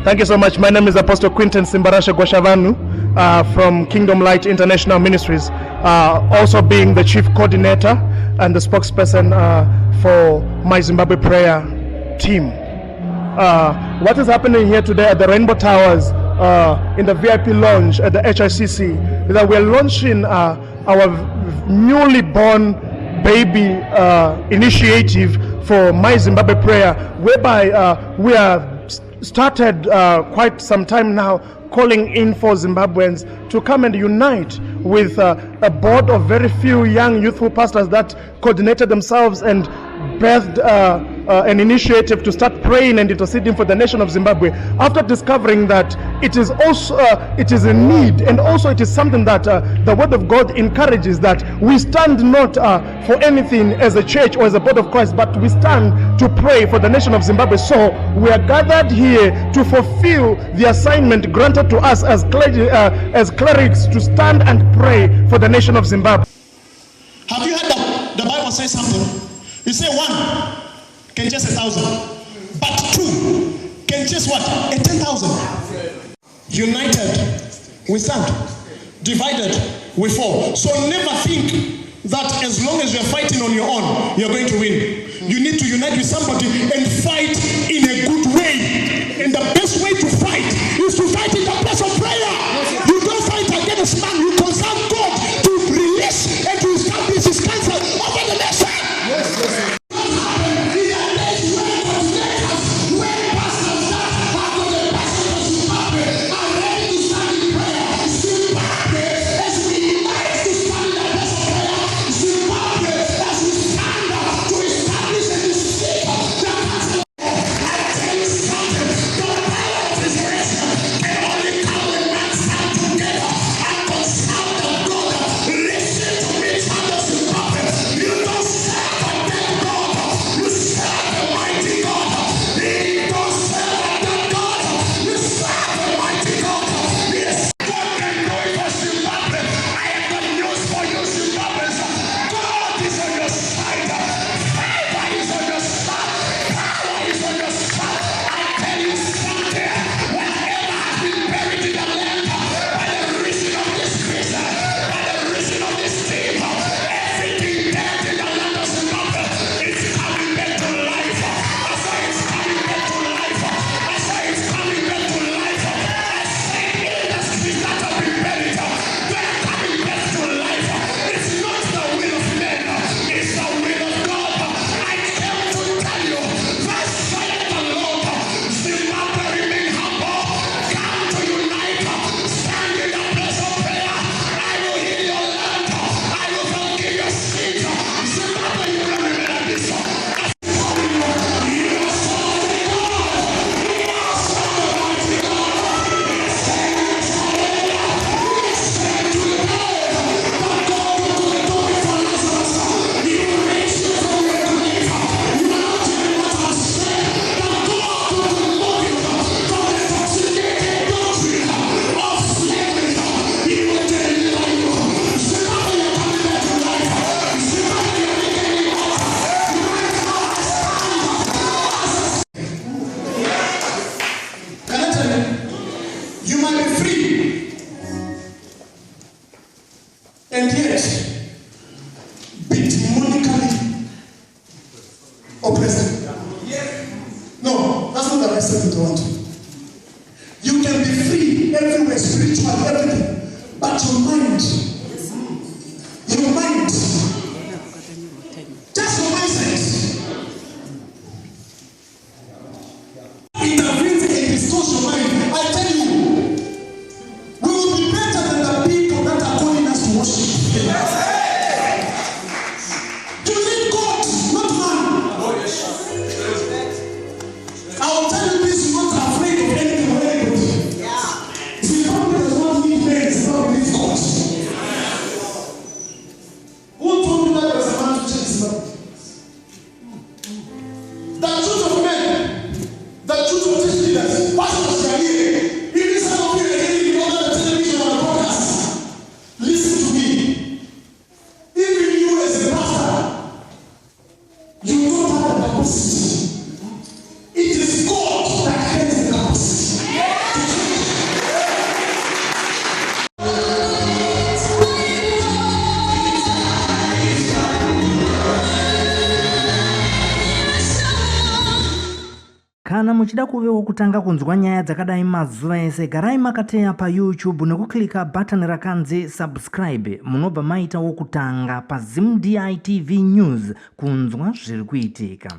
Thank you so much. My name is Apostle Quinton Simbarasha Gwashavanu from Kingdom Light International Ministries, also being the chief coordinator and the spokesperson for my Zimbabwe prayer team. What is happening here today at the Rainbow Towers in the VIP lounge at the HICC is that we're launching our newly born baby initiative for My Zimbabwe Prayer, whereby we have started quite some time now calling in for Zimbabweans to come and unite with a board of very few young youthful pastors that coordinated themselves and birthed an initiative to start praying and interceding for the nation of Zimbabwe, after discovering that it is also it is a need, and also it is something that the word of God encourages, that we stand not for anything as a church or as a body of Christ, but we stand to pray for the nation of Zimbabwe. So we are gathered here to fulfill the assignment granted to us as clerics to stand and pray for the nation of Zimbabwe. Have you heard that the Bible says something? You say 1 can chase 1,000, but 2 can chase what? 10,000. United we stand, divided we fall. So never think that as long as you're fighting on your own, you're going to win. You need to unite with somebody and fight in a good way. And the best way to fight is to fight in the place of prayer. You don't fight against man, you consult God to release and to establish his counsel over the nation. Yes. And yet, be demonically oppressed. No, that's not the right thing to want. You can be free everywhere, spiritual, everything, but your mind, just your mindset, intervenes and restores your mind. I tell you, we will be better than the people that are calling us to worship. You need God, not man. I will tell you this, you're not afraid of anything or anybody. Zimbabwe does not need men, Zimbabwe needs God. kana muchida kuve wokutanga kunzwa nyaya dzakadai mazuva ese, garai makateya pa YouTube nekuklika button rakanzi subscribe. Munobva maita wokutanga pa Zim DITV News kunzwa zviri kuitika.